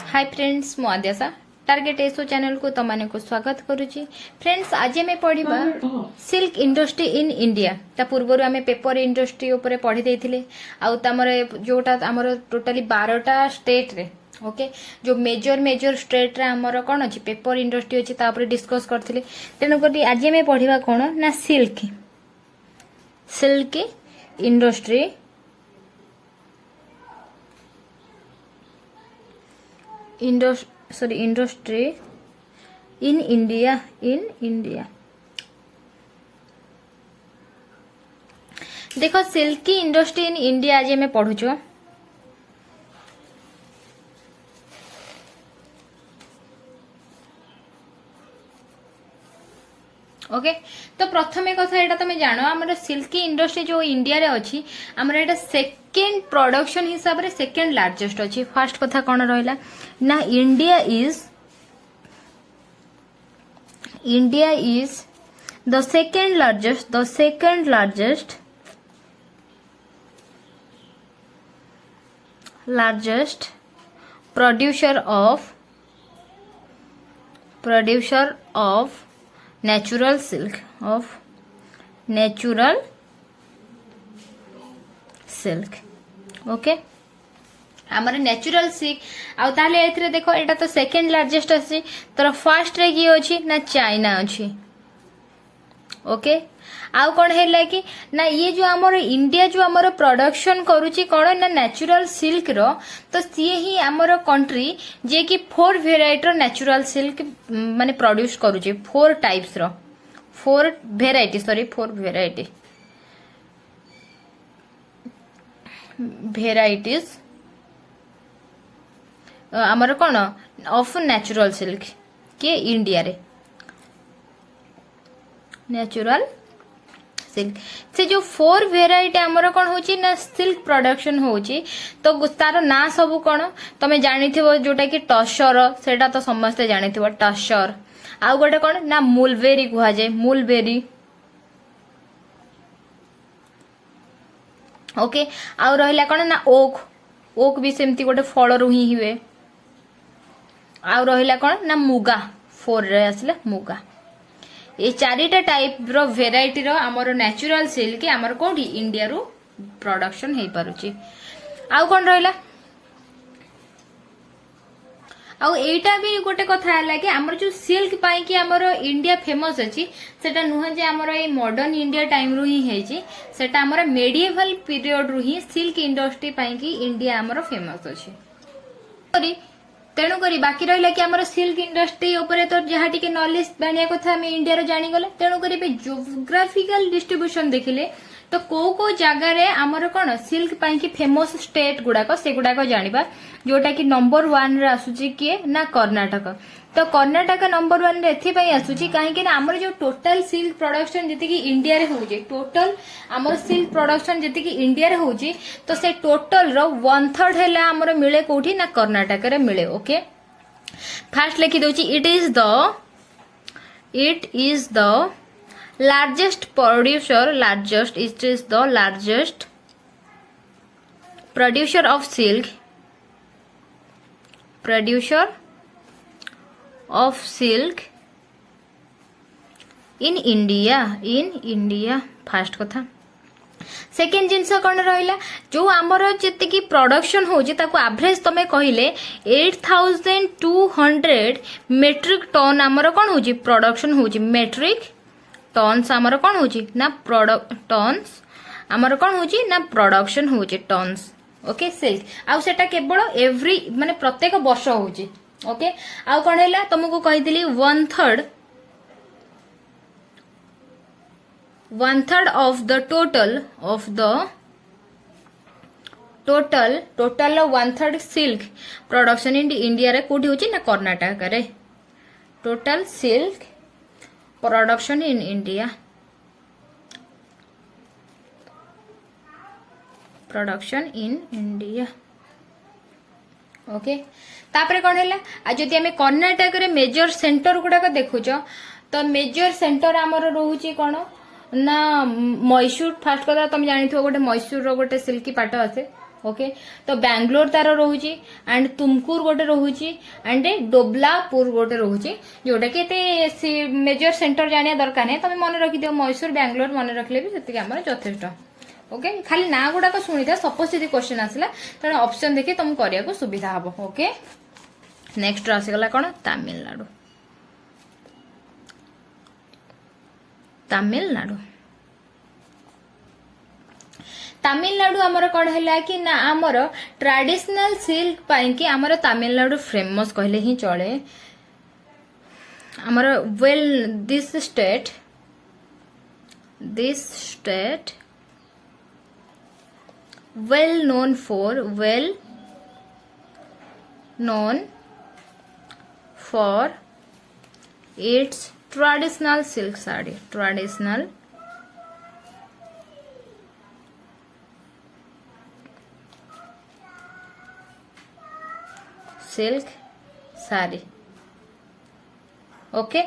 Hi friends मु Adyasha target SO channel को तमाने को स्वागत करुची। फ्रेंड्स आज हमें पढ़िबा सिल्क इंडस्ट्री इन इंडिया। ता पूर्वरु हमें पेपर इंडस्ट्री ऊपर पढ़ी देथिले आउ तमरे जोटा हमर टोटली 12टा स्टेट रे ओके जो मेजर स्टेट रे हमर कोन अछि पेपर इंडस्ट्री अछि ता ऊपर डिस्कस करथिले। तेनु करी आज हमें पढ़िबा कोन ना silk industry industry in India. देखो सिल्की इंडस्ट्री इन इंडिया आज हमें पढ़ुचो। ओके तो प्रथमे कथा एटा तुम जानो हमर सिल्की इंडस्ट्री जो इंडिया रे अछि हमर एटा सेकंड प्रोडक्शन हिसाब रे सेकंड लार्जेस्ट अछि। फर्स्ट कथा कोन रहला ना India is the second largest producer of natural silk okay हमर नेचुरल सिल्क आउ ताले एथरे देखो एटा तो सेकंड लार्जेस्ट अछि तर फर्स्ट रे की अछि ना चाइना अछि। ओके आउ कोन हेला कि ना ये जो हमर इंडिया जो हमर प्रोडक्शन करूची कोन ना नेचुरल सिल्क रो तो सिए ही हमर कंट्री जे कि 4 वेराइटी रो नेचुरल सिल्क माने प्रोड्यूस करूची 4 टाइप्स रो 4 वेराइटीज हमर कोन ऑफ नेचुरल सिल्क के इंडिया रे नेचुरल सिल्क से जो 4 वेराइटी हमर कोन होची ना सिल्क प्रोडक्शन होची तो तार ना सब कोन तमे जानिथिबो जोटा कि टसर सेटा तो समस्त जानिथिबो टसर आउ गोटे कोन ना मुलबेरी कुहा जाय मुलबेरी ओके आउ रहिला कोन ना ओक भी सेमती गोटे फल रु ही हुए आउ रहिला कोन ना मुगा 4 रे आसले मुगा ये 4टा टाइप रो वेराइटी रो हमर नेचुरल सिल्क हमर कोठी इंडिया रो प्रोडक्शन हे पारुची। आउ कोन रहला आउ एटा भी गोटे कथा हला कि हमर जो सिल्क पाई कि हमर इंडिया फेमस अछि सेटा नुह जे हमर ए मॉडर्न इंडिया टाइम रो ही हेची सेटा हमर मेडिएवल पीरियड रो ही सिल्क इंडस्ट्री पाई कि इंडिया हमर फेमस अछि। तेणु करी बाकी रहिला कि हमर सिल्क इंडस्ट्री ऊपर तो जहा टिके नॉलेज बानिया कथा हम इंडिया रो जानि गले। तेणु करी बे जियोग्राफिकल डिस्ट्रीब्यूशन देखिले तो को जगह रे हमर कोन सिल्क पाई कि फेमस स्टेट गुडाको से गुडाको जानिबा जोटा कि नंबर 1 रे आसुची के ना कर्नाटक। तो कर्नाटक नंबर 1 रे एथि पई आसुची काहे कि ना हमर जो टोटल सिल्क प्रोडक्शन जति कि इंडिया रे होजे टोटल हमर सिल्क प्रोडक्शन जति कि इंडिया रे होजी तो से टोटल रो 1/3 हैला हमर मिले कोठी ना कर्नाटक रे मिले। ओके फर्स्ट लिखि दोची it is the largest producer of silk in India first कथा। सेकेंड जिनस कौन रहा जो आमर जी की प्रोडक्शन होची ताको एवरेज तमे कहले 8200 मेट्रिक टन आमर कौन होची प्रोडक्शन होची मेट्रिक टन्स आमर कौन होची ना टन्स आमर कौन होची ना प्रोडक्शन होची टन्स। ओके सिल्क आउ सेटा केवल एवरी माने प्रत्येक वर्ष होची। ओके आउ कौन हैला तुमको कहिदिली 1/3 of the total 1/3 silk production in India रे कोठी होची ना कर्नाटक रे total silk production in India okay तापरे कोन हैला आ जदि हमें कर्नाटक रे मेजर सेंटर गुडा को देखुचो तो मेजर सेंटर हमर रहूची कोन ना मैसूर फर्स्ट कथा तुम जानी गोटे मैसूर रो गोटे सिल्की पाट आसे ओके तो बैंगलोर तार रोचे एंड तुमकुर गोटे रोचे एंड डोबलापुर गोटे रोचे जोटा कि मेजर सेंटर जानिया दरकार नहीं तुम मन रखी दियो मैसूर बैंगलोर मन रखले भी से यथेष्ट ओके खाली ना गुड़ाक शुणी था सपोज यदि क्वेश्चन आसला तेना ऑप्शन देखी तुम करने सुविधा हम ओके नेक्स्ट आसीगला कौन तमिलनाडु तमिलनाडु तमिलनाडु आमर कौन है कि ना आमर ट्रेडिशनल सिल्क पाई कि आमर तमिलनाडु फेमस कहले ही चले आमर well this state well known for its traditional silk saree traditional silk saree okay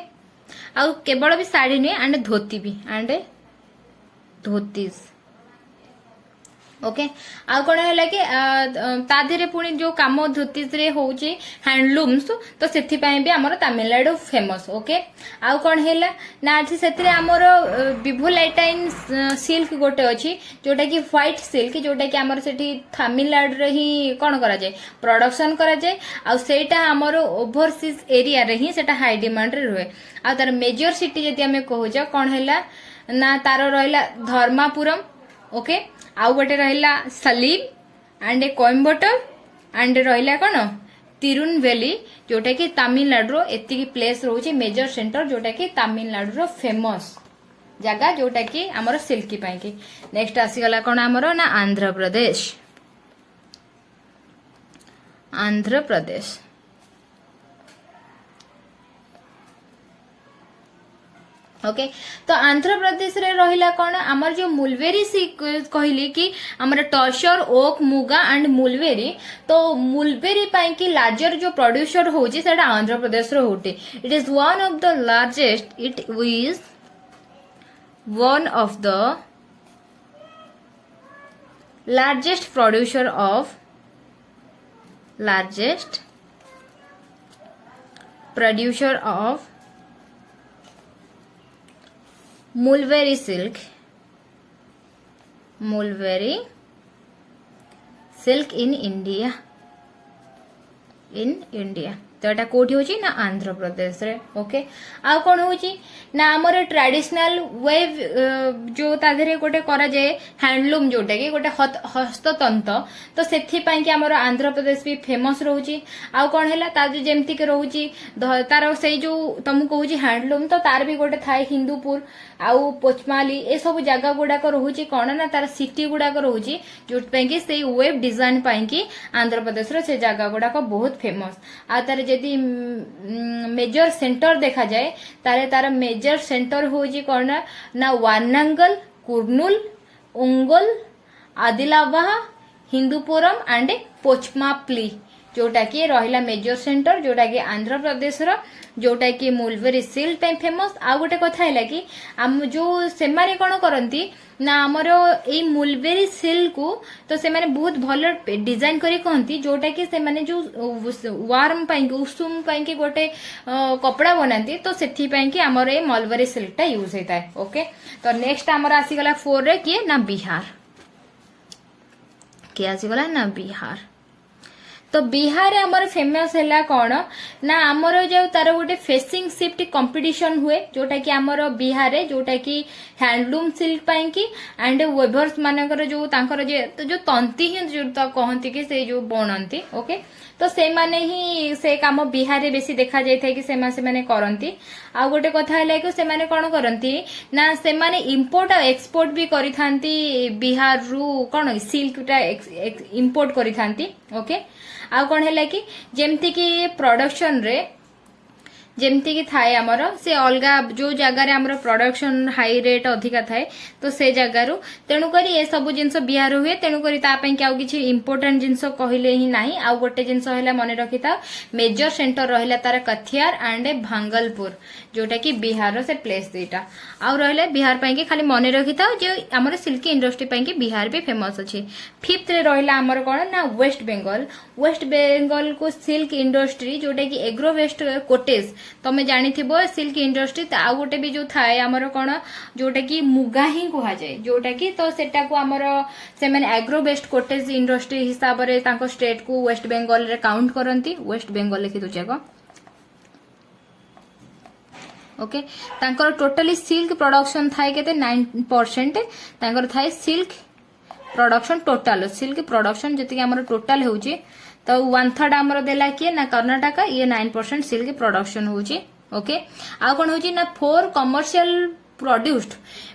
आउ केवल भी साड़ी नहीं एंड धोती भी एंड धोतीज ओके आ कौन है कि ताधे पुणी जो कम धोतीज रे होची हैंडलूम्स तो सेथि पई भी हमर तमिलनाडु फेमस ओके आ कौन है ना अच्छी से आमर विभोलाइटाइन सिल्क गोटे अच्छी जोटा कि व्हाइट सिल्क जोटा कि आमर सेठी तमिलनाडु रे ही कौन करा जाए प्रोडक्शन करा जाए आ सेटा आमर ओवरसीज एरिया रे ही सेटा हाई डिमांड रे रहे आ तार मेजर सिटी जदि हमें कहूछ कौन है ना तार रहिला धर्मापुरम ओके आउ गोटे रहिला सलीम एंड कोयम्बटूर एंड रहिला कौन तिरुनवेली जोटा कि तमिलनाडु एति प्लेस रोचे मेजर सेंटर जोटा कि तमिलनाडु फेमस जगह जोटा कि आमर सिल्की पाई कि नेक्स्ट आसीगला कौन आमर ना आंध्र प्रदेश ओके तो आंध्र प्रदेश रे रहिला कौन आमर जो मुलवेरी कहली कि आमर tasar oak muga and mulberry तो मुलवेरी पाई कि लार्जर जो प्रोड्यूसर होची सेटा आंध्र प्रदेश रो होटे it is one of the largest it is one of the largest producer of mulberry silk in India तो एटा कोठी होची ना आंध्र प्रदेश रे ओके आ कोन होची ना हमर ट्रेडिशनल वेव जो ताधरे गोटे करा जाए हैंडलूम जोटा कि गोटे हस्ततंत्र तो सेथि पई कि हमर आंध्र प्रदेश भी फेमस रहउची आ कोन हैला ता जेमति के रहउची तार सेई जो तुम कहूची हैंडलूम तो तार भी गोटे थाए हिंदूपुर आउ पोचमाली ए सब जगह गुडा को रहउची कोन ना तार सिटी गुडा को रहउची जोट पई कि सेई वेब डिजाइन पई कि आंध्र प्रदेश रो से जगह गुडा को बहुत फेमस आ तार यदि मेजर सेंटर देखा जाए तारे तार मेजर सेंटर होजी कौन ना वारनांगल कुर्नूल उंगल आदिलाबाद हिंदूपुरम एंड पोचमापली जोटा कि रहिला मेजर सेंटर जोटा कि आंध्र प्रदेश रो जोटा कि मुलवेरी सिल्क पे फेमस आ गोटे कथा है कि आम जो सेमाने कोन करंती ना आमर ए मुलवेरी सिल्क को तो से माने बहुत भल डिजाइन करी कहती जोटा कि से माने जो वार्म पाई उषुम पाई गोटे कपड़ा बनाती तो सेथि पाई कि आमर ए मलवेरी सिल्क टा यूज होता है ओके तो नेक्स्ट आमर आसीगला 4 रे किए ना बिहार किए आसीगला ना बिहार तो बिहार आमर फेमस है कौन ना आमर जो तार गोटे फेसिंग शिफ्ट कंपटीशन हुए जोटा कि आमर बिहार जोटा कि हैंडलूम सिल्क पाई कि एंड वेभर्स मानकर जो तांकर जो तंती ही जो तो कहती कि से जो बनती ओके तो से माने ही से काम बिहार रे बेसी देखा जाय थे कि से माने करंती आ गोटे कथा है कि से माने कोन करंती ना से माने इंपोर्ट और एक्सपोर्ट भी करि थांती बिहार रु कोन सिल्क टा इंपोर्ट करि थांती ओके आ कोन हैला कि जेमति कि प्रोडक्शन रे जेमती कि थाए आमर से अलग जो जगार आमर प्रोडक्शन हाई रेट अधिका थाए तो से जगार तेणुक ये सब जिनस बिहार हुए तेणुक कि इम्पोर्टाट जिनस कहले ही ना आउ गोटे जिनस मन रखी था मेजर सेंटर रहा तार कथियार एंड भागलपुर जोटा कि बिहार से प्लेस दुईटा आउ रहा बिहार पाई खाली मन रखी था जो आमर सिल्क इंडस्ट्री पाई बिहार भी फेमस अच्छे। फिफ्थ रे रहा आमर कौन ना वेस्ट बेंगल को सिल्क इंडस्ट्री जोटा कि एग्रो वेस्ट कोटेज तमें जानी सिल्क इंडस्ट्री आउ गोटे भी जो थाए आमर कौन जोटा कि मुगा ही कह जाए जोटा कि तो सेटा को आमर से एग्रो वेस्ट कोटेज इंडस्ट्री हिसाब से स्टेट को वेस्ट बेंगल रे काउंट करती वेस्ट बेंगल लिखि दूचे को ओके तांकर टोटली सिल्क प्रोडक्शन थाए केते 9% तांकर थाए silk production total silk production जति हमर टोटल होउची तो 1/3 हमर देला किए ना कर्नाटक ये 9% सिल्क प्रोडक्शन होउची ओके आ कोन होउची ना 4 कमर्शियल प्रोड्यूस्ड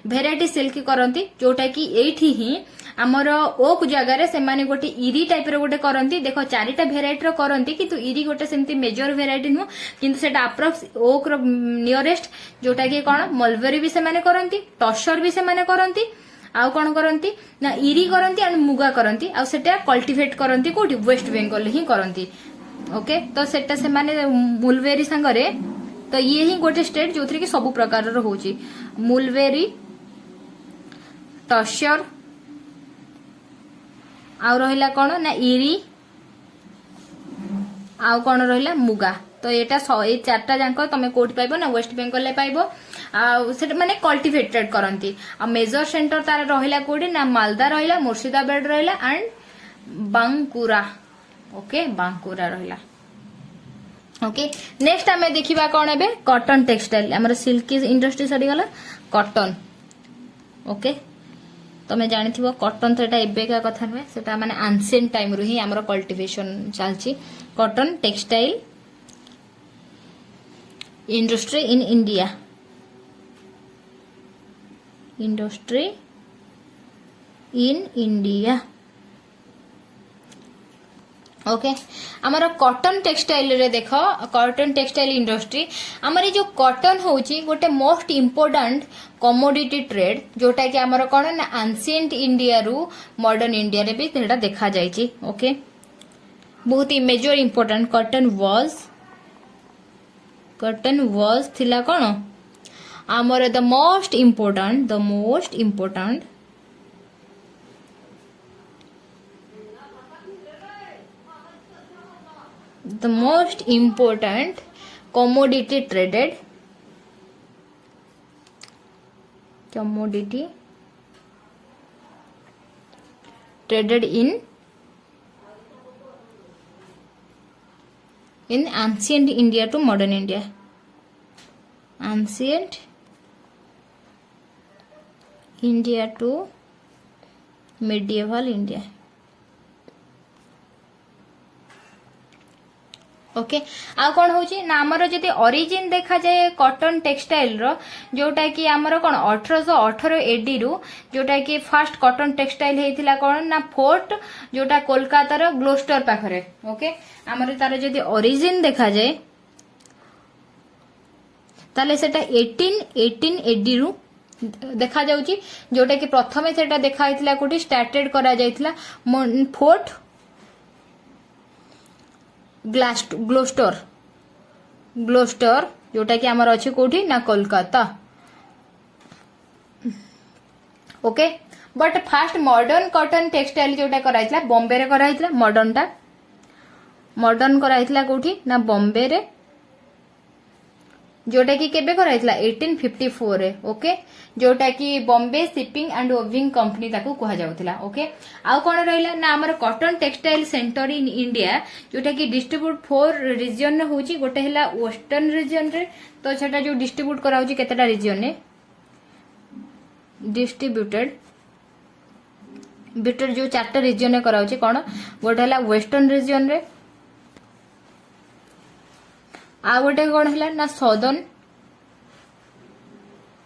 वेराइटी सिल्क करंती जोटा कि एठी ही आमर ओक जगार से माने गोटे इरी टाइप रो गोटे करंती देखो चारिटा भेराइटी रो करंती किंतु इरी गोटे सेमती मेजर भेराइटी नु किंतु सेटा अप्रॉक्स ओक रो नियरेस्ट जोटा कि कोन मलबेरी भी से माने करंती टसर भी से माने करंती आउ कोन करंती ना इरी करंती एंड मुगा करंती आ सेटा कल्टीवेट करंती कोठी वेस्ट बेंगल ही करंती ओके तो सेटा से माने मुलबेरी संगरे तो ये ही गोटे स्टेट जो कि सब प्रकार रो होची मुलबेरी टसर आउ रहिला कोन ना इरी आउ कोन रहिला मुगा तो एटा ए चारटा जांक तमे कोठी पाइबो ना वेस्ट बेंगल ले पाइबो आ से माने कल्टीवेटेड करंती आ मेजर सेंटर तार रहिला कोडी ना मालदा रहिला मुर्शिदाबाद रहिला एंड बांकुरा ओके बांकुरा रहिला ओके नेक्स्ट आमे देखिबा कोन एबे कॉटन टेक्सटाइल हमर सिल्क इंडस्ट्री सरी गला कॉटन ओके तमे जानि थिबो कॉटन तो एटा एबे का कथा नय सेटा माने एंशिएंट टाइम रु ही हमर कल्टीवेशन चलची cotton textile industry in India industry in India okay आमर कॉटन टेक्सटाइल रे देखो कॉटन टेक्सटाइल इंडस्ट्री आमर जो कॉटन होची गोटे मोस्ट इम्पोर्टेंट कमोडिटी ट्रेड जोटा कि आमर कोन ना एंशिएंट इंडिया रु मॉडर्न इंडिया रे भी तेटा देखा जायची ओके बहुत ही मेजर इम्पोर्टेंट कॉटन वाज थिला कोन आमर the most important the most important commodity traded in ancient India to modern India ancient India to medieval India okay आ कौन होची ना आमर जदि ओरिजिन देखा जाए कॉटन टेक्सटाइल रो जोटा कि आमर कौन 1818 एडी रु जोटा कि फर्स्ट कॉटन टेक्सटाइल हेतिला कौन ना फोर्ट जोटा कोलकाता रो ग्लोस्टर पाखरे ओके आमर तार जदि ओरिजिन देखा जाए ताले सेटा 18 एडी रु देखा जाउची जोटा कि प्रथमे सेटा देखा हेतिला कोठी स्टार्टेड करा जायतिला फोर्ट ग्लोस्टर जोटा कि आमर अच्छे कोठी ना Kolkata okay but fast modern cotton textile जोटा कराइतला बॉम्बे रे कराइतला मॉडर्न कराइतला कोठी ना बॉम्बे रे जोटा कि केबे कराइतला 1854 रे ओके जोटा कि Bombay shipping and weaving company ताको कहा जाउतला ओके आउ कोन रहिला ना हमर cotton textile centre in India जोटा कि डिस्ट्रीब्यूट 4 रीजन रे होची गोटे हला वेस्टर्न रीजन रे तो सेटा जो डिस्ट्रीब्यूट करा होची केतेटा रीजन रे डिस्ट्रीब्यूटेड बिटर जो चारटा रीजन रे करा होची कोन गोटे हला वेस्टर्न रीजन रे आ गोटे कौन है ना सदर्न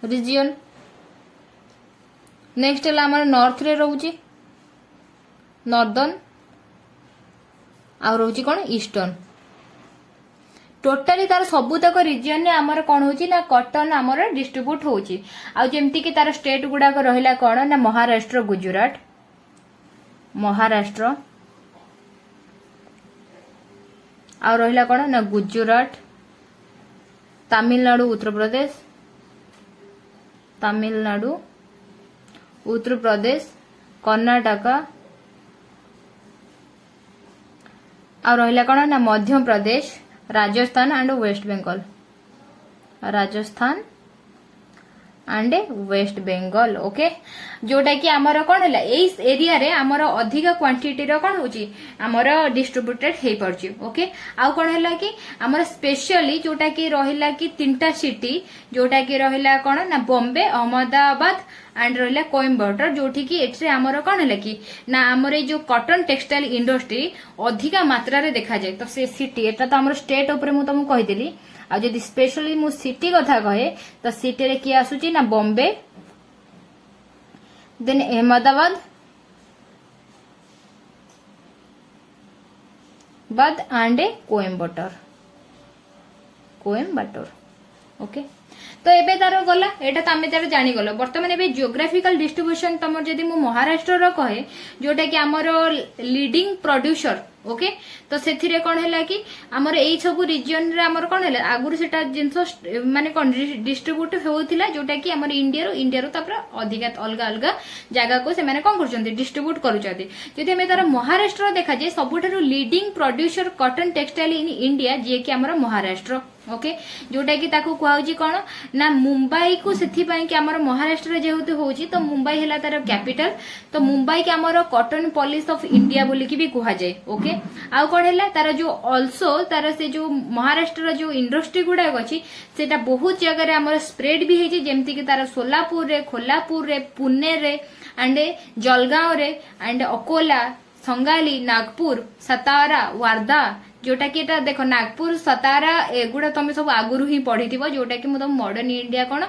रीजन नेक्स्ट है आम नॉर्थ रे रोची नॉर्दर्न आ रोची कौन ईस्टर्न टोटाली तार सबुतक रिजन आमर कौन होची ना कॉटन आमर डिस्ट्रीब्यूट होची। आ जेमती कि तार स्टेट गुडाक रहिला कौन ना महाराष्ट्र गुजरात महाराष्ट्र आ रहिला कौन ना गुजरात तमिलनाडु उत्तर प्रदेश तमिलनाडु उत्तर प्रदेश कर्नाटक आ रहिला कौन ना Madhya Pradesh Rajasthan and West Bengal Rajasthan and West Bengal okay जोटा कि आमर कौन है एरिया रे आमर अधिक क्वांटिटी रो कौन होची आमर डिस्ट्रीब्यूटेड हे परची ओके। आ कौन है कि आमर स्पेशली जोटा कि रहिला कि तीनटा सिटी जोटा कि रहिला कौन ना बॉम्बे अहमदाबाद एंड रहिला कोयम्बटूर जोठी कि एठरे आमर कौन है कि ना आमर जो कॉटन टेक्सटाइल इंडस्ट्री अधिक मात्रा रे देखा जाए। तो से सिटी एटा तो आमर स्टेट ऊपर मु तुमको कहिदेली आ जदि स्पेशली मु सिटी कथा कहे तो सिटी रे किए आसुची ना बॉम्बे देन अहमदाबाद बाद एंड कोयम्बटूर ओके। तो एबे तार गला एटा तमे तार जानी गलो वर्तमान एबे जियोग्राफिकल डिस्ट्रीब्यूशन तमर जदि मु महाराष्ट्र रो कहे जोटा कि आमर लीडिंग प्रोड्यूसर ओके। तो सेथिरे कोन हैला कि हमर एई सब रीजन रे हमर कोन हैला आगुर सेटा जिंस माने कोन डिस्ट्रीब्यूट होउथिला जोटा कि हमर इंडिया रो तापर अधिक अलगा अलगा जगह को से माने कोन करचंती डिस्ट्रीब्यूट करूचंती। जदि हमें तार महाराष्ट्र देखा जे सबुठारु leading producer cotton textile in India जे कि हमर महाराष्ट्र ओके जोटा कि ताको कुहाउची कोन ना मुंबई को सेथि पई कि हमर महाराष्ट्र जेहेतु होउची तो मुंबई हैला तार कैपिटल। तो मुंबई के हमर कॉटन पॉलिश ऑफ इंडिया बोली कि भी कुहा जाय ओके। आ कोन हैला तार जो आल्सो तार से जो महाराष्ट्र जो इंडस्ट्री गुडा अछि सेटा बहुत जगह रे हमर स्प्रेड भी हेची जेमति कि तार सोलापुर रे खोलापुर रे पुणे रे एंड जलगांव रे एंड अकोला संगाली नागपुर सतारा वार्धा जोटा कि एटा देखो नागपुर सतारा एगुड़ा तुम सब आगुरु ही पढ़ी जोटा कि तुम मॉडर्न इंडिया कौन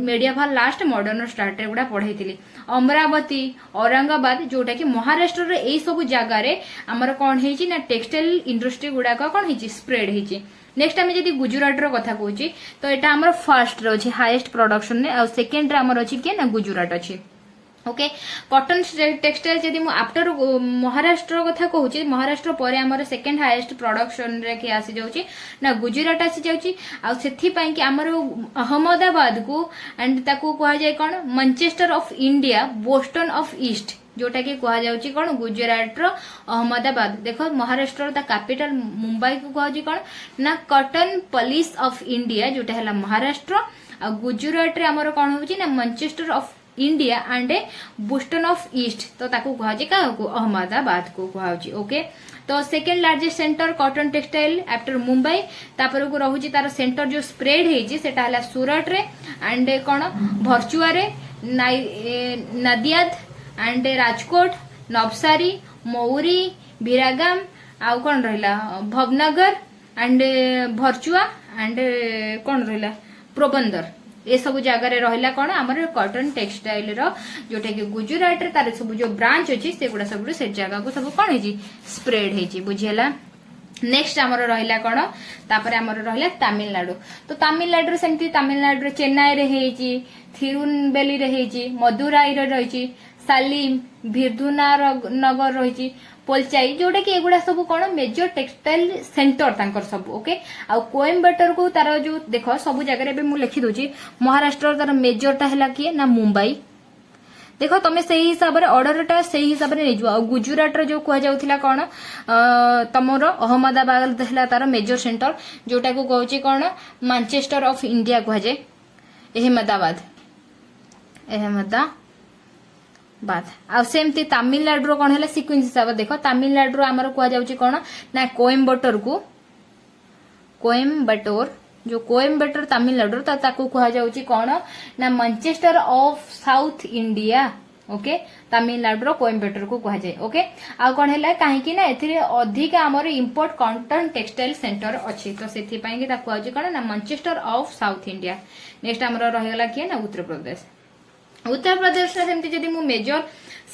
मेडिएवल लास्ट मॉडर्न स्टार्ट एगुड़ा पढ़ी अमरावती औरंगाबाद जोटा कि महाराष्ट्र रे एई सब जगह रे हमर कौन हेची ना टेक्सटाइल इंडस्ट्री गुडा कौन हेची स्प्रेड हेची। नेक्स्ट आम जब गुजरात रो कथा कहूँ तो यहाँ आम फर्स्ट रे अच्छी हाईएस्ट प्रोडक्शन ने सेकेंड रे आमर अच्छी किए ना गुजरात अच्छी ओके। कॉटन टेक्सटाइल जदि मु आफ्टर महाराष्ट्र कथा कहूँ महाराष्ट्र पर आमर सेकेंड हाईएस्ट प्रोडक्शन रे कि आसी जाउची ना गुजरात आसी जाउची। आ सेथि पई कि आमर अहमदाबाद को एंड ताको कहा जाय कोन Manchester of India Boston of east जोटा कि कहा जाउची कोन गुजरात रो अहमदाबाद। देखो महाराष्ट्र ता कैपिटल मुंबई को कहा जाय कोन ना कॉटन पॉलिश ऑफ इंडिया जोटा हला महाराष्ट्र। आ गुजरात रे आमर कोन होची ना Manchester of India and Boston of east तो ताको कहा जाय का अहमदाबाद को कहा जाय ओके। तो second largest centre cotton textile after Mumbai तापर को रहूची तार सेंटर जो स्प्रेड हेजी सेटा हला सूरत रे एंड कोन भरचुआ रे नदियाद एंड राजकोट नवसारी मौरी भिरागाम आउ कोन रहला भवनगर एंड भरचुआ एंड कोन रहला प्रोबंदर ए सब जगह रे रहला कोन हमर कॉटन टेक्सटाइल रो जोटा कि गुजरात रे तार सब जो ब्रांच अछि सेगुडा सब से जगह को सब कोन हेजी स्प्रेड हेजी बुझियला। नेक्स्ट आमर रहिला कोन तापर आमर रहिला तमिलनाडु। तो तमिलनाडु रे सेमती तमिलनाडु रे चेन्नई रे हेजी थिरुनबेली रे हेजी मदुराई रे रहिची सालिम भिर्धुनगर रहिची पोलचाई जोटा कि एगुड़ा सब कौन मेजर टेक्सटाइल सेंटर तांकर सब ओके। आ कोयम्बटूर को तार जो देख सब जगह मु लिखि दउची महाराष्ट्र तार मेजरटा हैला किए ना मुंबई। देखो तुम से हिसाब से ऑर्डरटा से हिसाब से नहीं आ गुजरात जो कह जाउथिला कौन तमर अहमदाबाद हैला तार मेजर सेंटर जोटा को कहूची कौन मैनचेस्टर ऑफ इंडिया कह जाए अहमदाबाद आ सेमती तमिलनाडु कौन है सिक्वेन्स हिसाब देख तमिलनाडु आमर कह जाउची कौन ना कोयम्बटूर को कोयम्बटूर जो कोयम्बटूर तमिलनाडु तो ताको कह जाउची कौन ना Manchester of south India okay. Tamil Nadu Coimbatore को कह जाए ओके। आ कौन है कहीं ना एथिरे अधिक आमर इंपोर्ट कॉटन टेक्सटाइल सेंटर अच्छी तो से कह कौन ना Manchester of south India. Next आमर रहीगला किए ना उत्तर प्रदेश। उत्तर प्रदेश सेमती जदि मु मेजर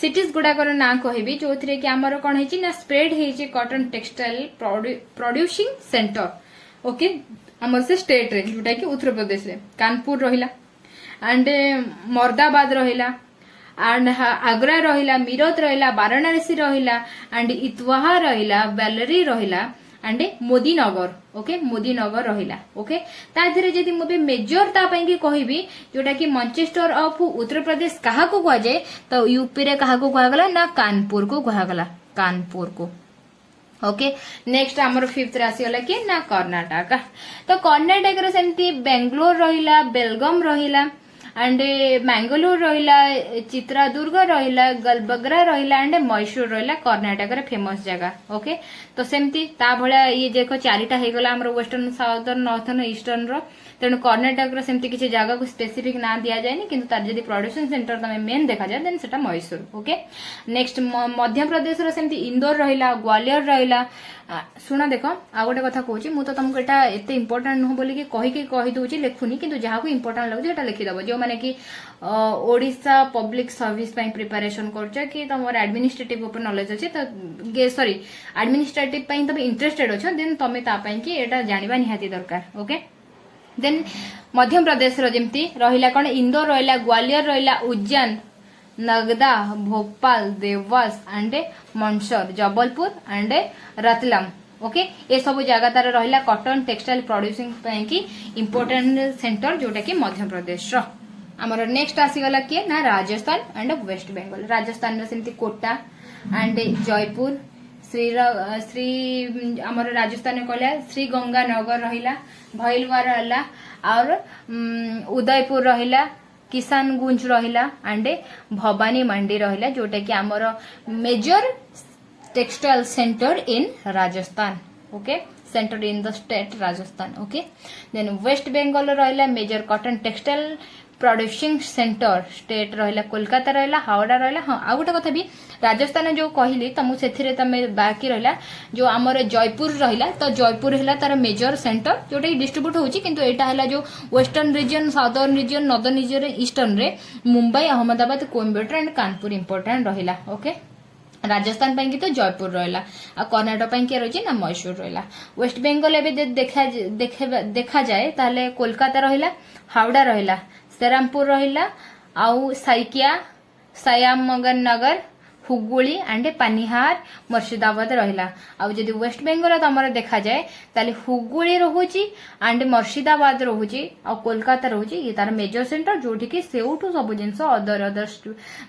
सिटीज गुडाकर ना कहबी जो थी कि आमर कौन है ना स्प्रेड है cotton textile producing centre okay हमर से स्टेट रे जोटा कि उत्तर प्रदेश रे कानपुर रहिला एंड मोरदाबाद रहिला एंड आगरा रहिला मीरत रहिला वाराणसी रहिला एंड इतवाहा रहिला बेलरी रहिला एंड मोदीनगर ओके मोदीनगर रहिला ओके ता धीरे जदि मुबे मेजर ता पई की कहबी जोटा कि मैनचेस्टर ऑफ उत्तर प्रदेश कहा को कहा जाए तो यूपी रे कहा को कहा गला ना कानपुर को कहा गला कानपुर को ओके नेक्स्ट हमर फिफ्थ राशि होला कि ना कर्नाटक तो कर्नाटक रे सेमती बेंगलोर रहिला बेलगाम रहिला एंड मैंगलोर रहिला चित्रादुर्ग रहिला गलबग्रा रहिला एंड मैसूर रहिला कर्नाटक रे फेमस जगह ओके तो सेमती ता भळा ये देखो चारिटा हे गला हमर वेस्टर्न साउथर्न नॉर्थर्न ईस्टर्न रो तेणु कर्नाटक रो सेमती किछि जगह को स्पेसिफिक ना दिया जायनी किंतु तार जदी प्रोडक्शन सेंटर तमे मेन देखा जाय देन सेटा मैसूर ओके नेक्स्ट मध्य प्रदेश रो सेमती इंदौर रहिला ग्वालियर रहिला सुना देखो आ गोटे कथा कहूची मु तो तुमको एटा एते इंपोर्टेंट न बोली कि कहि दोची लेखुनी किंतु जहा को इंपोर्टेंट लागो एटा लिखि दबो जो माने कि ओडिसा पब्लिक सर्विस पई प्रिपरेशन करछ कि तमर एडमिनिस्ट्रेटिव ऊपर नॉलेज अछि त सॉरी एडमिनिस्ट्रेटिव पई तबे इंटरेस्टेड अछ देन तमे ता पई कि एटा जानिबा निहाती दरकार ओके देन मध्य प्रदेश रो जेमती रहिला कोन इंदौर रहिला ग्वालियर रहिला Ujjain Nagda Bhopal Dewas and Mandsaur Jabalpur and Ratlam okay ये सब जगह तार रहिला कॉटन टेक्सटाइल प्रोड्यूसिंग पई की इंपोर्टेंट सेंटर जोटा कि मध्य प्रदेश रो हमर नेक्स्ट आसीगला के ना राजस्थान एंड वेस्ट बंगाल राजस्थान में सेमती कोटा एंड जयपुर श्री हमर राजस्थान में कहला श्री गंगानगर रहिला भैलवार रहिला और उदयपुर रहिला किसानगंज रहिला एंड भवानी मंडी रहिला जोटा कि हमर major textile centre in Rajasthan okay centre in the state Rajasthan okay then West Bengal रहिला major cotton textile producing centre state रहिला कोलकाता रहिला हावड़ा रहिला हां आ गोटे कथा भी राजस्थान जो कहली तमु सेथिरे तमे बाकी रहिला जो हमर जयपुर रहिला तो जयपुर हैला तार मेजर सेंटर जोटा डिस्ट्रीब्यूट होची किंतु एटा हैला जो western region southern region northern region eastern रे मुंबई अहमदाबाद कोयम्बटूर एंड कानपुर इंपोर्टेंट रहिला ओके राजस्थान पई की तो जयपुर रहिला आ कर्नाटक पई के रही ना मैसूर रहिला वेस्ट बंगाल एबे देखा जाए ताले कोलकाता रहिला हावड़ा रहिला सेरामपुर रहिला आउ साइकिया सयामगन नगर हुगुली एंड पानिहार मुर्शिदाबाद रहिला आ जदि वेस्ट बंगाल तमर देखा जाए ताले हुगुली रहुची एंड मुर्शिदाबाद रहुची आ कोलकाता रहुची ये तार मेजर सेंटर जोठी कि सेउठु सब जिंस अदर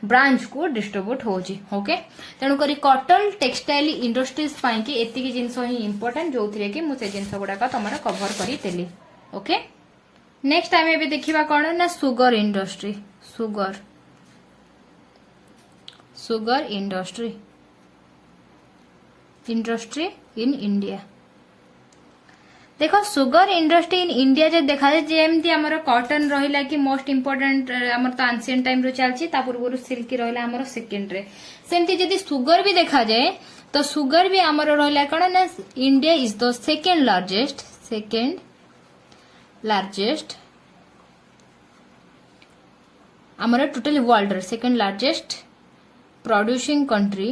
ब्रांच को डिस्ट्रीब्यूट होची ओके तेणु करी कॉटन टेक्सटाइल इंडस्ट्रीज पई कि एतिकी जिंस ही इंपोर्टेंट जोथिरे कि मु से जिंस गुडा का तमरा कवर करी देली ओके नेक्स्ट आमे भी देखिबा कोन ना sugar industry sugar industry in India देखो सुगर इंडस्ट्री इन इंडिया जे देखा जाए जेमती हमर कॉटन रहिला कि मोस्ट इंपोर्टेंट हमर तो एंशिएंट टाइम रो चलची ता पूर्व सिल्की रहिला हमर सेकंड रे सेमती जदी सुगर भी देखा जाए तो सुगर भी हमर रहिला कोन ना India is the second largest हमारा total world second largest producing country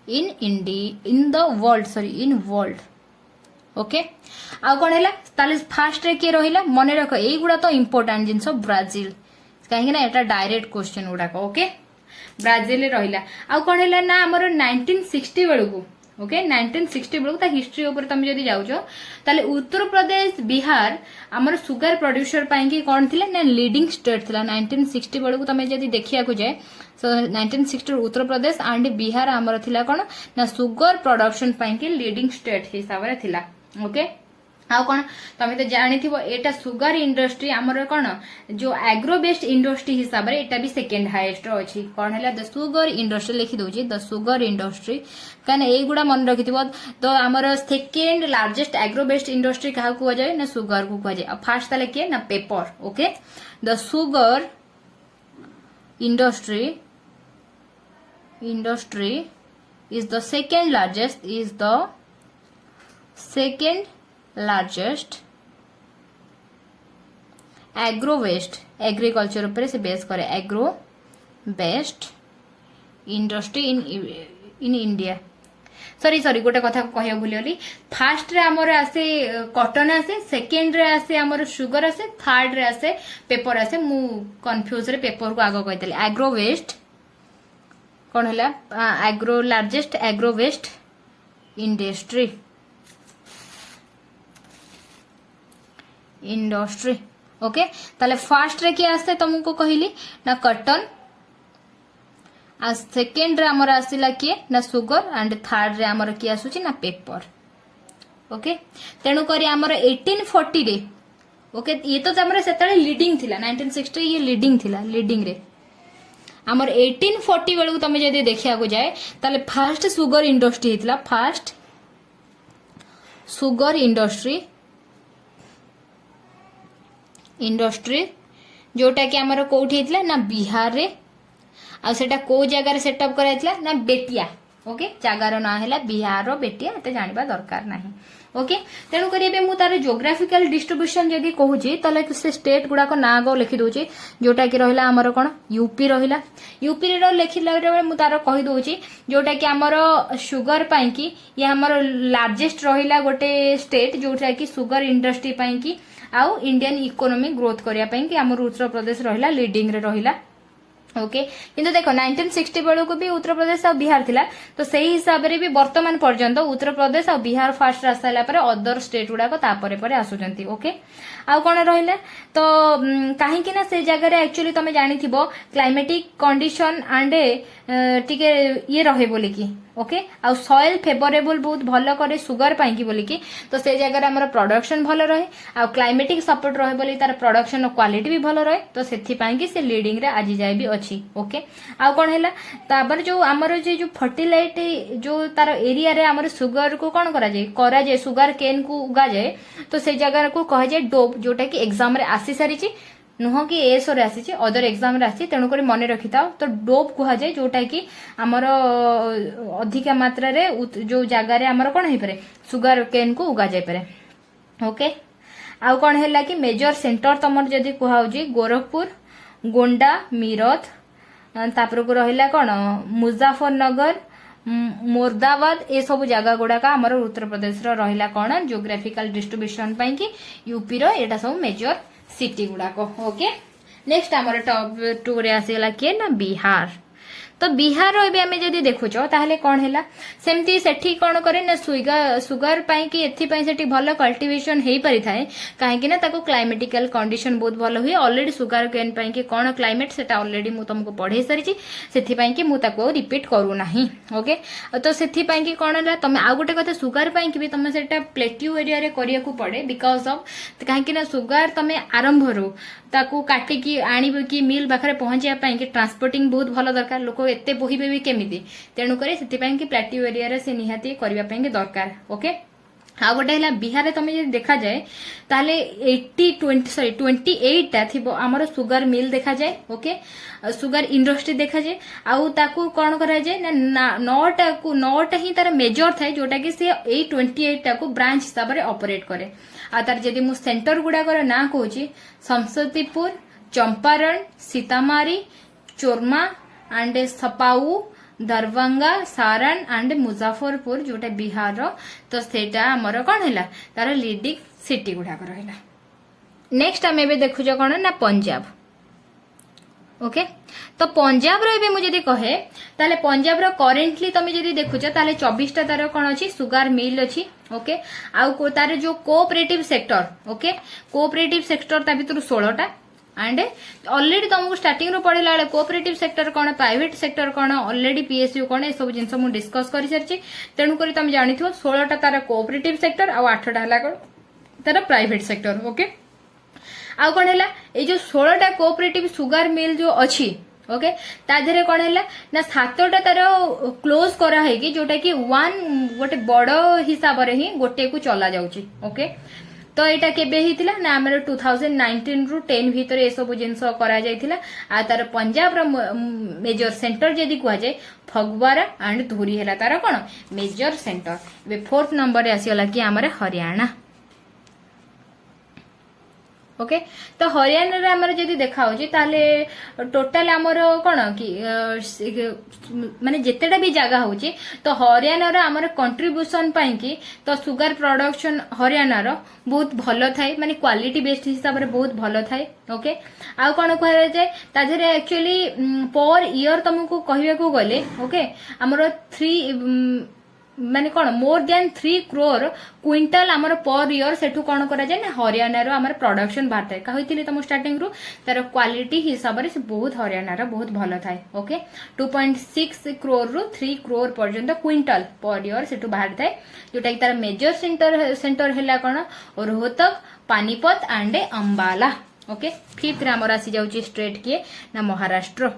in the world okay आ कोन हैला ताले फास्ट रे के रहिला मने रख एई गुडा तो इंपोर्टेंट जिंस ब्राजील काहे ना एटा डायरेक्ट क्वेश्चन गुडा को ओके ब्राजील रहिला आ कोन हैला ना हमर 1960 बेलकू ओके 1960 बेलकू ता हिस्ट्री ऊपर तुम जदी जाउछो ताले उत्तर प्रदेश बिहार हमर सुगर प्रोड्यूसर पई की कोन थिले ना लीडिंग स्टेट थिला 1960 बेलकू तुम जदी देखिया को जाय सो 1960 उत्तर प्रदेश एंड बिहार हमर थिला कोन ना सुगर प्रोडक्शन पई की लीडिंग स्टेट हिसाब रे थिला ओके आ कोन तमे तो जानिथिबो एटा सुगर इंडस्ट्री हमर कोन जो एग्रो बेस्ड इंडस्ट्री हिसाब रे एटा भी सेकंड हाईएस्ट अछि कोन हैला द सुगर इंडस्ट्री लिखि दोछि द सुगर इंडस्ट्री काने ए गुडा मन रखिथिबो तो हमर second largest agro based industry कहा को जाय ना सुगर को जाय आ फर्स्ट तले के ना paper okay the sugar industry is the second largest agro waste agriculture ऊपर से बेस करे agro based industry in India sorry sorry गोटे कथा कह भूली फास्ट रे आमर आसे कॉटन आसे सेकेंड रे आसे आमर शुगर आसे थर्ड रे आसे पेपर आसे मु कंफ्यूज रे पेपर को आगो कहते एग्रो वेस्ट कौन है agro largest agro waste industry okay ताले फास्ट रे किए आसे तुमको कहली ना कॉटन आ सेकेंड रे हमर आसिला किए ना सुगर एंड थर्ड रे हमर किए आसुची ना पेपर ओके तेणु करी हमर 1840 रे ओके ये तो हमर सेतळे लीडिंग थिला 1960 ये लीडिंग थिला लीडिंग रे हमर 1840 बेलू तमे जदि देखिया को जाए ताले फास्ट सुगर इंडस्ट्री हितला फास्ट सुगर इंडस्ट्री जोटा कि हमर कोठी हितला ना बिहार रे आ सेटा को जगह रे सेटअप कराइतला ना बेटिया ओके जगार ना हैला बिहार रो बेटिया एते जानिबा दरकार नाही ओके तेणु करी एबे मु तार ज्योग्राफिकल डिस्ट्रीब्यूशन जदी कहूची तले से स्टेट गुडा को ना गो लिखि दोची जोटा कि रहिला हमर कोन यूपी रहिला यूपी रो लिखिला रे मु तार कहि दोची जोटा कि हमर शुगर पई कि ये हमर लार्जेस्ट रहिला गोटे स्टेट जोटा कि शुगर इंडस्ट्री पई कि आउ इंडियन इकोनॉमी ग्रोथ करिया पई कि हमर उत्तर प्रदेश रहिला लीडिंग रे रहिला ओके किंतु देखो 1960 बेलू को भी उत्तर प्रदेश और बिहार थिला तो सही हिसाब रे भी वर्तमान पर्यंत उत्तर प्रदेश और बिहार फास्ट आसाला परे अदर स्टेट गुडा को तापरे परे आसुचंती ओके आ कोन रहिला तो काहे कि ना से जगह रे एक्चुअली तमे जानि थिबो क्लाइमेटिक कंडीशन एंड टिके ये रहे बोली की ओके आ सॉइल फेवरेबल बहुत भलो करे सुगर पाई की बोली की तो से जगह रे हमर प्रोडक्शन भलो रहे आ क्लाइमेटिक सपोर्ट रहे बोली तार प्रोडक्शन क्वालिटी भी भलो रहे तो सेथि पाई की से लीडिंग रे आज जाय भी अछि ओके आ कोन हैला ताबर जो हमर जो फर्टिलाइटी जो तार एरिया रे हमर सुगर को कोन करा जाय सुगर केन को उगा जाय तो से जगह को कह जाय डोप जोटा कि एग्जाम रे आसी सारी नुह कि एस रे आसी अदर एग्जाम रे आसी तेणु कर मन रखि था तो डोप कह जाए जोटा कि आमर अधिका मात्रा रे जो जगह रे आमर कोन हे पारे सुगर केन को उगा जाय पारे ओके आ कोन हैला कि मेजर सेंटर तमर जदी कुहाउजी गोरखपुर गोंडा मीरठ तापर को रहिला कोन मुजफ्फरनगर मोरदाबाद ए सब जगह गुड़ाक आमर उत्तर प्रदेश रहिला कोन ज्योग्राफिकल डिस्ट्रीब्यूशन पई कि यूपी रो एटा सब मेजर सिटी गुड़ाक ओके नेक्स्ट आमर टॉप 2 रे आसीला के ना बिहार तो बिहार एबे हमें जदी देखुछ ताहले कोन हैला सेमती सेठी कोन करे ना सुगर पाई कि एथि पाई सेठी भलो कल्टीवेशन हेई परि थाए काहे कि ना ताको क्लाइमेटिकल कंडीशन बहुत भलो हुए ऑलरेडी सुगर केन पाई कि कोन क्लाइमेट सेटा ऑलरेडी मु तुमको पढे सारिची सेथि पाई कि मु ताको रिपीट करू नाही ओके तो सेथि पाई कि कोन हैला तमे आ गोटे कथा सुगर पाई कि भी तमे सेटा प्लेट्यू एरिया रे करिया को पड़े बिकॉज ऑफ काहे कि ना सुगर तमे आरंभ रो ताकू काटी की आनी कि मिल पाखरे पहुंचिया पाई कि ट्रांसपोर्टिंग बहुत भलो दरकार लोक एते बोहिबे भी केमिति तेणु करे सेति पाई कि प्लेट्यू एरिया रे से निहाती करबा पाई कि दरकार ओके आ गोटे हैला बिहार रे तमे जे देखा जाए ताले 28 ता थिबो हमर सुगर मिल देखा जाए ओके सुगर इंडस्ट्री देखा जाए आउ ताकू कोन करा जाए ना 9टा ही तार मेजर थाए जोटा कि से 28 टा को ब्रांच हिसाब रे ऑपरेट करे आ तार जदी मु सेंटर गुडा कर ना कहूची समस्तीपुर चंपारण सीतामारी चोरमा एंड सपाऊ दरभंगा सारण एंड मुजफ्फरपुर जोटा बिहार रो तो सेटा हमर कोन हैला तार लीडिंग सिटी गुडा कर हैला नेक्स्ट हम एबे देखु जो कोन ना पंजाब ओके तो पंजाब रो एबे मु जदी कहे ताले पंजाब रो करेंटली तमे जदी देखुछ ताले 24 टा तार कोन अछि सुगर मिल अछि ओके आउ को तार जो cooperative sector okay cooperative sector ता भितर 16 टा एंड ऑलरेडी तुमको स्टार्टिंग रो पढ़िला बेले कोऑपरेटिव सेक्टर कोन प्राइवेट सेक्टर कोन ऑलरेडी पीएसयू कोन ए सब जिंस मु डिस्कस करि सरछि तेणु करी तुम जानिथियो 16 टा तार कोऑपरेटिव सेक्टर आ 8 टा हला तार प्राइवेट सेक्टर ओके आ कोन हैला ए जो 16 टा कोऑपरेटिव सुगर मिल जो अछि ओके ता धरे कोन हैला ना 7 टा तार क्लोज करा है कि जोटा कि वन गोटे बड़ हिसाब रे ही गोटे को चला जाउची ओके तो एटा केबे हितिला ना हमर 2019 रु 10 भीतर ए सब जिंस करा जायतिला आ तार पंजाब रो मेजर सेंटर जदी कुआ जाय फगवारा एंड धुरी हैला तार कोन मेजर सेंटर बे 4th नंबर रे आसीला कि हमर हरियाणा ओके तो हरियाणा रे हमर जदी देखा होची ताले टोटल हमर कोन कि माने जेतेटा भी जगह होची तो हरियाणा रे हमर कंट्रीब्यूशन पाई कि तो सुगर प्रोडक्शन हरियाणा रो बहुत भलो थाए माने क्वालिटी बेस्ड हिसाब रे बहुत भलो थाए ओके आ कोन कहरा जाय ता धरे एक्चुअली पर ईयर तुमको कहबे को गले ओके हमर 3 माने कोन मोर देन 3 crore क्विंटल हमर पर ईयर सेठू कोन करा जाय ना हरियाणा रो हमर प्रोडक्शन बाहर थाए कहितली तुम स्टार्टिंग रो तार क्वालिटी हिसाब रे से बहुत हरियाणा रो बहुत भलो थाए ओके 2.6 crore रो 3 crore पर्यंत क्विंटल पर ईयर सेठू बाहर थाए जोटा कि तार मेजर सेंटर हैला कोन Rohtak Panipat and Ambala okay fifth रे हमर आसी जाउची स्टेट के ना महाराष्ट्र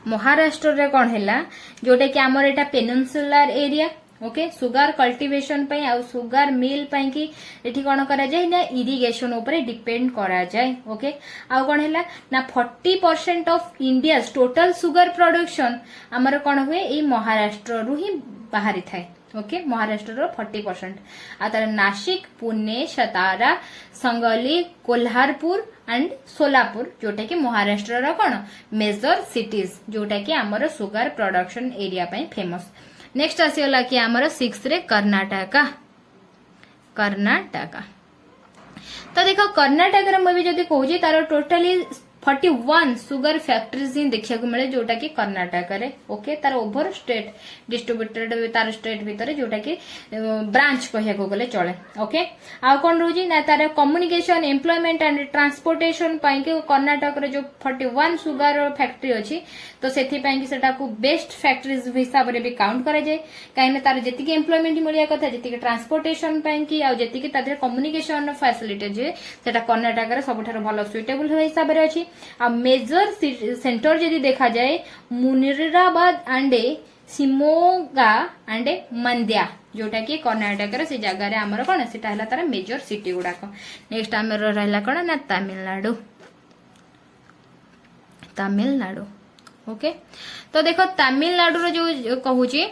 महाराष्ट्र रे कौन हैला जोटा कि हमर एटा peninsular area okay sugar cultivation पई आ सुगर मिल पई कि एठी कोन करा जाय ना इरिगेशन ऊपर डिपेंड करा जाय ओके आ कोन हैला ना 40% of India total sugar production हमर कोन हुए ए महाराष्ट्र रु ही बाहरी थाए ओके महाराष्ट्र रो 40% आ तार नासिक पुणे सतारा संगली कोल्हारपुर एंड सोलापुर जोटा कि महाराष्ट्र रो कोन मेजर सिटीज जोटा कि हमर सुगर प्रोडक्शन एरिया पई फेमस नेक्स्ट आसीला कि हमर 6 रे कर्नाटका तो देखो कर्नाटक रे मैं भी जदी कहूजी तार टोटली 41 सुगर फैक्ट्रीज ही देखिया को मिले जोटा कि कर्नाटक रे ओके तार ओवर स्टेट डिस्ट्रीब्यूटेड तार स्टेट भीतर जोटा कि ब्रांच कहिया को गले चले ओके आ कोन रोजी ना तार कम्युनिकेशन एम्प्लॉयमेंट एंड ट्रांसपोर्टेशन पई के कर्नाटक रे जो 41 सुगर फैक्ट्री अछि तो सेथि पई कि सेटा को बेस्ट फैक्ट्रीज हिसाब रे भी काउंट करा जाय काइने तार जेति के एम्प्लॉयमेंट मिलिया कथा जेति के ट्रांसपोर्टेशन पई कि आ जेति के तादर कम्युनिकेशन फैसिलिटी जे सेटा कर्नाटक रे सबठार भलो सुइटेबल हिसाब रे अछि आ मेजर सेंटर जदी देखा जाए मुनिराबाद एंड शिमोगा एंड मंद्या जोटा कि कर्नाटक रे से जगह रे हमर कोन सेटा हला तार मेजर सिटी गुडा को नेक्स्ट हमर रहला कोन ना तमिलनाडु ओके तो देखो तमिलनाडु रो जो कहूची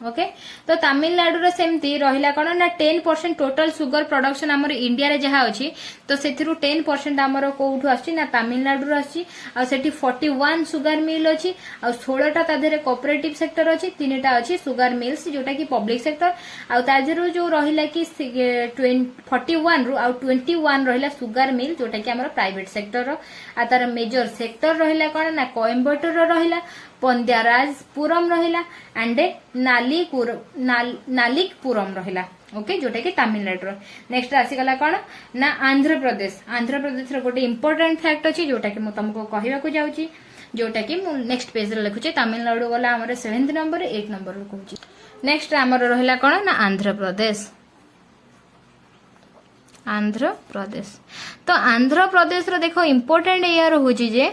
ओके तो तमिलनाडु रे सेमती रहिला कोन ना 10% टोटल सुगर प्रोडक्शन हमर इंडिया रे जहा अछि तो सेथिरु 10% हमर कोउठु आछि ना तमिलनाडु रो आछि आ सेठी 41 सुगर मिल अछि आ 16 ता ताधरे कोऑपरेटिव सेक्टर अछि 3टा अछि सुगर मिल्स जोटा कि पब्लिक सेक्टर आ ताधेरु जो रहिला कि 41 रु आ 21 रहिला सुगर मिल जोटा कि हमर प्राइवेट सेक्टर रो आ तार मेजर सेक्टर रहिला कोन ना कोयम्बटूर रो रहिला पंद्याराजपुरम रहिला एंड नालिकपुरम रहिला ओके जोटा कि तमिलनाडु नेक्स्ट आसी गला कोन ना आंध्र प्रदेश रो गोटे इंपोर्टेंट फैक्ट अछि जोटा कि म तुमको कहबा को जाउची जोटा कि मु नेक्स्ट पेज रे लिखुची तमिलनाडु गला हमर 7th नंबर 8 नंबर रो कहूची नेक्स्ट हमर रहिला कोन ना आंध्र प्रदेश तो आंध्र प्रदेश रो देखो इंपोर्टेंट एयर होची जे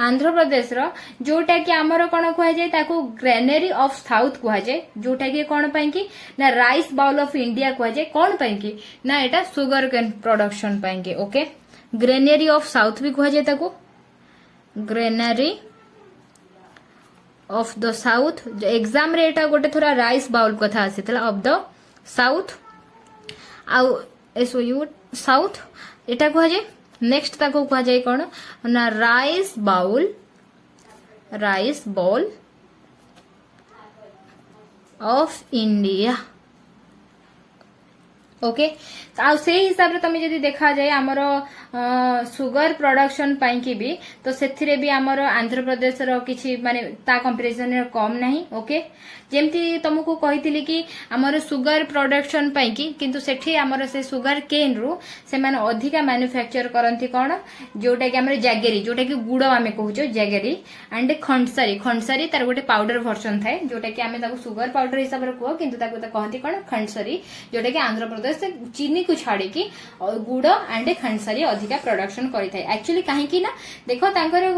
आंध्र प्रदेश रो जोटा कि हमर कोन कहै जाय ताको ग्रेनरी ऑफ साउथ कहै जाय जोटा कि कोन पई कि ना राइस बाउल ऑफ इंडिया कहै जाय कोन पई कि ना एटा सुगर केन प्रोडक्शन पई कि ओके ग्रेनरी ऑफ साउथ भी कहै जाय ताको granary of the south exam रे एटा गोटे थोड़ा राइस बाउल कथा आसीतला ऑफ द साउथ आउ एसओयू साउथ एटा कहै जाय नेक्स्ट ताको कहा जाए कौन ना rice bowl of India okay आ से हिसाब रे तमे जदी देखा जाए हमर सुगर प्रोडक्शन पाई कि भी तो सेथिरे भी हमर आंध्र प्रदेश रो किछि माने ता कंपैरिजन रे कम नाही ओके जेमती तुमको कहितली कि हमर सुगर प्रोडक्शन पाई कि किंतु सेठी हमर से सुगर केन रु से माने अधिका मैन्युफैक्चर करंती कोन जोटा कि हमर जैगेरी जोटा कि गुडो आमे कहूचो जैगेरी एंड खंडसारी तार गोटे पाउडर वर्जन थाए जोटा कि आमे ताको सुगर पाउडर हिसाब रे को किंतु ताको त कहंती कोन खंडसारी जोटा कि आंध्र प्रदेश से चीनी को छाड़ी कि गुड़ एंड खंडसारी अधिका प्रोडक्शन करि थाए एक्चुअली काहे कि ना देखो तांकर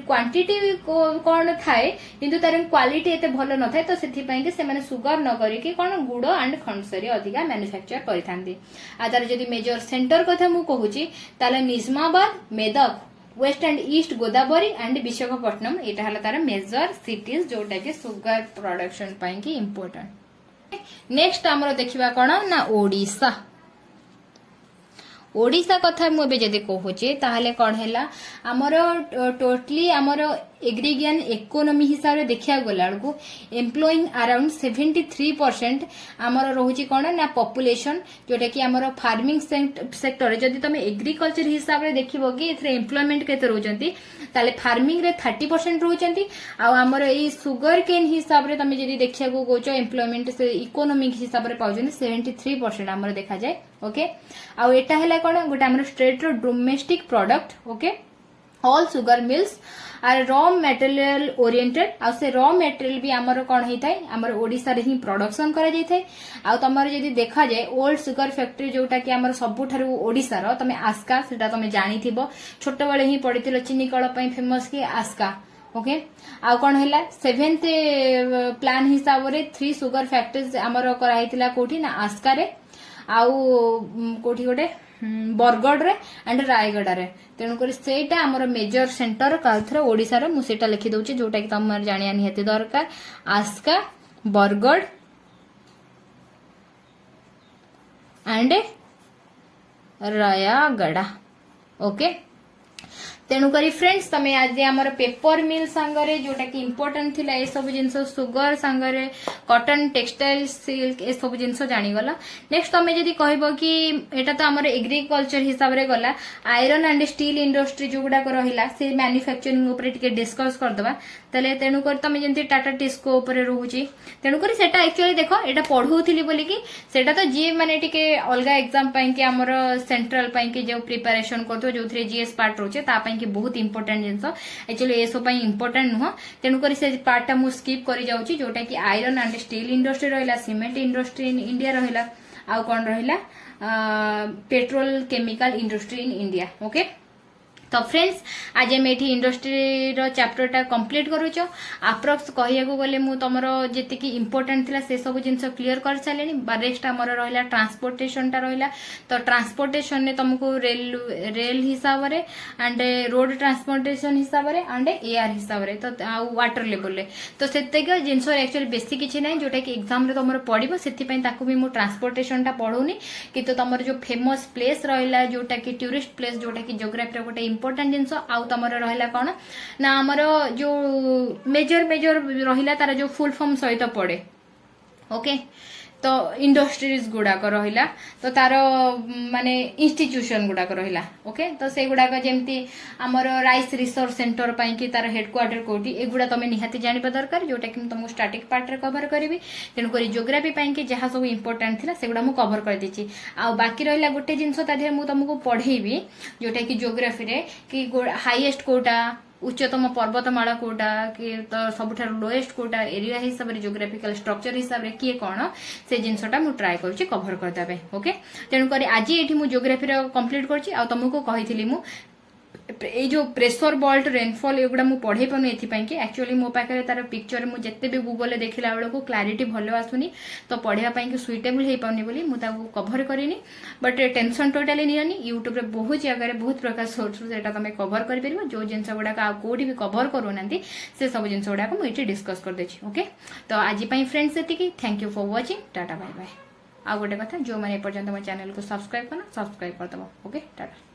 क्वांटिटी कोन थाए किंतु तार क्वालिटी एते भलो न थाए तो सेथि पई कि से माने सुगर न करी कि कोन गुड़ एंड खंडसारी अधिका मैन्युफैक्चर करिथांती आ तार जदी मेजर सेंटर कथा मु कहूची ताले Nizamabad Medak west and east Godavari and Visakhapatnam एटा हला तार मेजर सिटीज जोटा कि सुगर प्रोडक्शन पई कि इंपोर्टेंट नेक्स्ट हमरो देखिबा कोन ना ओडिसा ओडिशा कथा मुझे जदि कहूचे ताहले कौन है आमर टोटली आमर एग्रीगियन इकोनॉमी हिसाब से देखा गला को एम्प्लॉइंग अराउंड 73% आमर रोचे कौन ना पॉपुलेशन जोटा कि आमर फार्मिंग सेक्टर जदि तुम एग्रीकल्चर हिसाब से देखो कि एम्प्लॉयमेंट केते रोचंती ताले फार्मिंग रे 30% रोचंती आमर ए सुगर केन हिसाब से तुम जदि देखा कौच एम्प्लॉयमेंट से इकोनॉमिक हिसाब से पाउछन 73% आमर देखा जाए ओके आउ एटा हैला कोन गोटे हमर स्टेट रो domestic product okay all sugar mills are raw material oriented आ से रॉ मटेरियल भी हमर कोन हेइ थाय हमर ओडिसा रे ही प्रोडक्शन करा जाय थाय आ तमर जदी देखा जाय ओल्ड सुगर फैक्ट्री जोटा कि हमर सबुठारु ओडिसा रो तमे आस्का सेटा तमे जानि थिबो छोटो बेले ही पडितिलो चीनी कळ पई फेमस कि आस्का ओके आ कोन हैला 7th प्लान हिसाब रे 3 सुगर फैक्ट्रीज हमर करा हेतिला कोठी ना आस्का रे आउ कोठी गोटे बरगढ़ रे एंड रायगढ़ रे तेणुक सेटा आमर मेजर सेंटर काउथर ओडिसा रे मु सेटा लिखि दउची जोटा कि तमर जानिया निहाती दरकार आस्का बरगढ़ एंड रायगढ़ ओके तेणुक फ्रेंड्स तमे आज आमर पेपर मिल सांगरे जोटा कि इंपोर्टेंट थिला ए सब जिंस सुगर सांगरे कॉटन टेक्सटाइल सिल्क ए सब जिंस जानी गला नेक्स्ट तमे जदी कहबो कि एटा तो आमर एग्रीकल्चर हिसाब रे गला आयरन एंड स्टील इंडस्ट्री जो गुडा रहिला से मैन्युफैक्चरिंग ऊपर टिके डिस्कस कर दबा तले तेणुक तमे जंती टाटा टिस्को ऊपर रहूची तेणुक सेटा एक्चुअली देखो एटा पढौथिली बोली कि सेटा तो जी माने टिके अलगा एग्जाम पई कि आमर सेंट्रल पई कि जो प्रिपरेशन करतो जोथरे जीएस पार्ट रोचे ता पई कि बहुत इंपोर्टेंट जिनस एक्चुअली ए सब इंपोर्टेंट नुह तेणुक से पार्टा मु स्किप करी जाउची जोटा कि आयरन एंड स्टील इंडस्ट्री रहिला सीमेंट इंडस्ट्री इन इंडिया रहिला आ कोन रहिला petrol chemical industry in India okay तो फ्रेंड्स आज हम ये इंडस्ट्री रो चैप्टर टा कंप्लीट करूचो अप्रॉक्स कहिया को गले मु तमरो जेति की इंपोर्टेंट थिला से सब जिंस क्लियर कर सालेनी रेस्ट हमर रहला ट्रांसपोर्टेशन टा रहला तो ट्रांसपोर्टेशन ने तुमको रेल हिसाब रे एंड रोड ट्रांसपोर्टेशन हिसाब रे एंड एयर हिसाब रे तो वाटर लेवल रे तो सेतेक जिंस एक्चुअली बेसी किछि नै जोटा कि एग्जाम रे तमरो पडिबो सेति पई ताको भी मु ट्रांसपोर्टेशन टा पढौनी किंतु तमर जो फेमस प्लेस रहला जोटा कि टूरिस्ट प्लेस जोटा कि ज्योग्राफी रे गोटे इंपोर्टेंट जिनस आउ तमर रहिला कोन ना हमर जो मेजर रहिला तार जो फुल फॉर्म सहित पड़े ओके तो इंडस्ट्रीज गुड़ाक रहिला तो तार माने इंस्टीट्यूशन गुड़ाक रहिला ओके तो से गुड़ाक जेमती हमर राइस रिसर्च सेंटर पई कि तार हेडक्वार्टर कोठी एगुडा तमे निहाती जानिबा दरकार जोटा कि तुमको स्टैटिक पार्ट रे कवर करबी तेनु करी ज्योग्राफी पई कि जहा सब इंपोर्टेंट थिला सेगुडा मु कवर कर देची आ बाकी रहिला गोटे जिंस ता धे मु तुमको पढेबी जोटा कि ज्योग्राफी रे कि हाईएस्ट कोटा उच्चतम पर्वतमाला कोटा कि तो सबुठार लोएस्ट कोटा एरिया हिसाब रे ज्योग्राफिकल स्ट्रक्चर हिसाब रे किए कोन से जिंसटा मु ट्राई करछि कवर कर देबे ओके तेनु करी आज एठी मु ज्योग्राफी रे कंप्लीट करछि आ तुमको कहिथिली मु ए जो प्रेशर बॉल्ट रेनफॉल एगुडा मु पढ़े पनु एथि पई कि एक्चुअली मो पाखरे तार पिक्चर मु जत्ते भी गूगल रे देखिला बेले को क्लैरिटी भलो आसुनी तो पढ़िया पई कि सुइटेबल हे पाउनी बोली मु ताको कवर करिनी बट टेंशन टोटली नियनी यूट्यूब रे बहुत जगह रे बहुत प्रकार सोर्स सेटा तमे कवर कर परिबो जो जिंस गुडा का कोडी भी कवर करू नांती से सब जिंस गुडा को मु एठी डिस्कस कर देछि ओके तो आज पई फ्रेंड्स एतिकी thank you for watching tata bye bye आ गोटे कथा जो माने पर्यंत मो चैनल को सब्सक्राइब करना सब्सक्राइब कर दबो ओके टाटा।